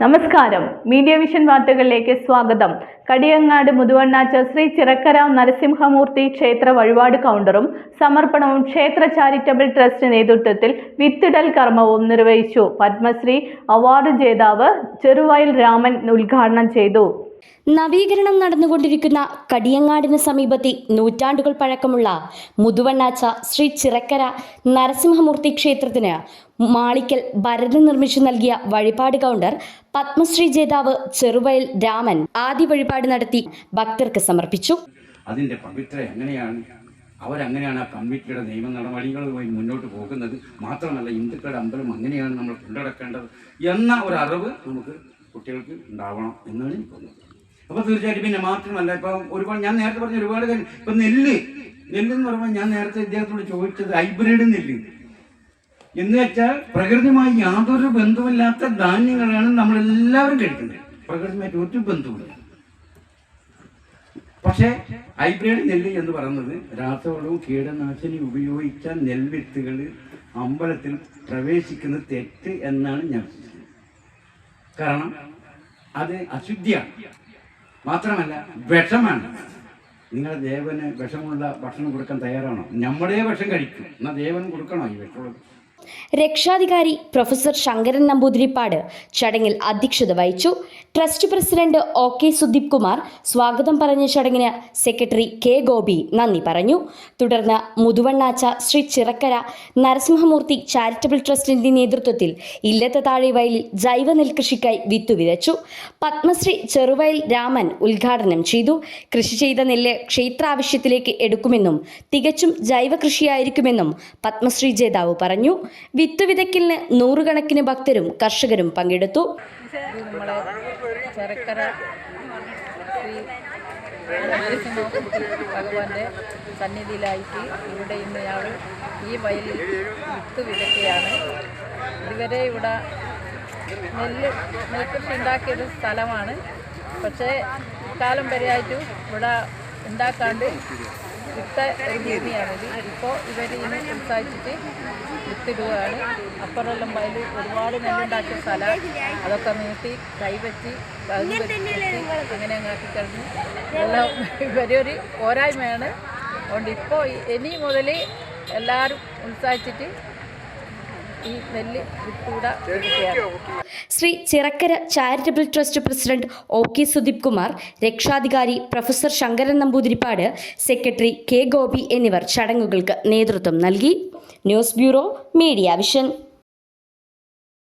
നമസ്കാരം. Media vision വാർത്തകളിലേക്ക് സ്വാഗതം. കടിയങ്ങാട് മുതുവണ്ണാച്ച ശ്രീ ചിറക്കര നരസിംഹമൂർത്തി ക്ഷേത്ര വഴിപാട് കൗണ്ടറും സമർപ്പണവും ക്ഷേത്ര ചാരിറ്റബിൾ ട്രസ്റ്റ് നേതൃത്വത്തിൽ വിത്തിടൽ കർമ്മവും നിർവഹിച്ചു. പത്മശ്രീ അവാർഡ് ജേതാവ് ചെറുവയൽ രാമൻ ഉദ്ഘാടനം ചെയ്തു. നവീകരണം നടന്നുകൊണ്ടിരിക്കുന്ന കടിയങ്ങാടിന് സമീപത്തെ നൂറ്റാണ്ടുകൾ പഴക്കമുള്ള മുതുവണ്ണാച്ച ശ്രീ ചിറക്കര നരസിംഹമൂർത്തി ക്ഷേത്രത്തിന് മാളിക്കൽ ഭരതൻ നിർമ്മിച്ചു നൽകിയ വഴിപാട് കൗണ്ടർ പത്മശ്രീ ജേതാവ് ചെറുവയൽ രാമൻ ആദ്യ വഴിപാട് നടത്തി ഭക്തർക്ക് സമർപ്പിച്ചു. അതിൻ്റെ പവിത്ര എങ്ങനെയാണ് അവരങ്ങനെയാണ് ആ കമ്മിറ്റിയുടെ നിയമ നടപടികളുമായി മുന്നോട്ട് പോകുന്നത്, മാത്രമല്ല ഹിന്ദുക്കളുടെ അമ്പലം അങ്ങനെയാണ് നമ്മൾ കൊണ്ടുനടക്കേണ്ടത് എന്ന ഒരു അറിവ് നമുക്ക് കുട്ടികൾക്ക് ഉണ്ടാവണം എന്നാണ് എനിക്ക് തോന്നുന്നത്. അപ്പോൾ തീർച്ചയായിട്ടും പിന്നെ മാത്രമല്ല, ഇപ്പം ഒരുപാട് ഞാൻ നേരത്തെ പറഞ്ഞ ഒരുപാട് കാര്യം, ഇപ്പം നെല്ലെന്ന് പറയുമ്പോൾ ഞാൻ നേരത്തെ ഇദ്ദേഹത്തോട് ചോദിച്ചത് ഹൈബ്രിഡ് നെല്ല് എന്ന് വെച്ചാൽ പ്രകൃതിയുമായി യാതൊരു ബന്ധമില്ലാത്ത ധാന്യങ്ങളാണ് നമ്മളെല്ലാവരും കഴിക്കുന്നത്. പ്രകൃതിയുമായിട്ട് ഒരു ബന്ധവുമില്ല. പക്ഷേ ഹൈബ്രിഡ് നെല്ല് എന്ന് പറയുന്നത് രാസവളവും കീടനാശിനി ഉപയോഗിച്ച നെൽവിത്തുകൾ അമ്പലത്തിൽ പ്രവേശിക്കുന്നത് തെറ്റ് എന്നാണ് ഞാൻ വിശ്വസിക്കുന്നത്. കാരണം അത് അശുദ്ധിയാണ്, മാത്രമല്ല വിഷമാണ്. നിങ്ങളുടെ ദേവന് വിഷമുള്ള ഭക്ഷണം കൊടുക്കാൻ തയ്യാറാണോ? നമ്മുടെ വിഷം കഴിക്കും, എന്നാൽ ദേവന് കൊടുക്കണോ ഈ വിഷമുള്ളത്? രക്ഷാധികാരി പ്രൊഫസർ ശങ്കരൻ നമ്പൂതിരിപ്പാട് ചടങ്ങിൽ അധ്യക്ഷത വഹിച്ചു. Trust president OK Sudeep Kumar സ്വാഗതം പറഞ്ഞ ചടങ്ങിന് സെക്രട്ടറി K ഗോപി നന്ദി പറഞ്ഞു. തുടർന്ന് മുതുവണ്ണാച്ച ശ്രീ ചിറക്കര നരസിംഹമൂർത്തി ചാരിറ്റബിൾ ട്രസ്റ്റിന്റെ നേതൃത്വത്തിൽ ഇല്ലത്തെ താഴെ വയലിൽ ജൈവ നെൽകൃഷിക്കായി വിത്തു വിതച്ചു. പത്മശ്രീ ചെറുവയൽ രാമൻ ഉദ്ഘാടനം ചെയ്തു. കൃഷി ചെയ്ത നെല്ല് ക്ഷേത്രാവശ്യത്തിലേക്ക് എടുക്കുമെന്നും തികച്ചും ജൈവ കൃഷിയായിരിക്കുമെന്നും പത്മശ്രീ ജേതാവ് പറഞ്ഞു. വിത്ത് വിതയ്ക്കലിന് നൂറുകണക്കിന് ഭക്തരും കർഷകരും പങ്കെടുത്തു. നമ്മളെ ചെറുക്കര ശ്രീ നരസിംഹമൂർത്തി ഭഗവാന്റെ സന്നിധിയിലായിട്ട് ഇവിടെ ഇന്നയാൾ ഈ വയലിൽ വിത്ത് വിതയ്ക്കുകയാണ്. ഇതുവരെ ഇവിടെ നെൽകൃഷി ഉണ്ടാക്കിയൊരു സ്ഥലമാണ്. പക്ഷേ കാലം വരെയായിട്ടും ഇവിടെ ഉണ്ടാക്കാണ്ട് വിത്ത ഒരു ഭൂമിയാണിത്. ഇപ്പോൾ ഇവർ ഇനി ഉത്സാഹിച്ചിട്ട് വിത്തിടുകയാണ്. അപ്പുറമെല്ലാം വയൽ ഒരുപാട് നെല്ലുണ്ടാക്കിയ സ്ഥലം, അതൊക്കെ നീട്ടി കൈവച്ച് അങ്ങനെ അങ്ങാക്കി കഴിഞ്ഞ് എല്ലാം ഇവരൊരു പോരായ്മയാണ്. അതുകൊണ്ട് ഇപ്പോൾ ഇനി മുതൽ എല്ലാവരും ഉത്സാഹിച്ചിട്ട് ഈ നെല്ല് വിത്തൂടെ എടുക്കുകയാണ്. Shri Chirakkara charitable trust president OK Sudeep Kumar, രക്ഷാധികാരി professor Sankaran Namboothiripad, secretary K Gopi എന്നിവർ ചടങ്ങുകൾക്ക് നേതൃത്വം നൽകി. News bureau, media vision.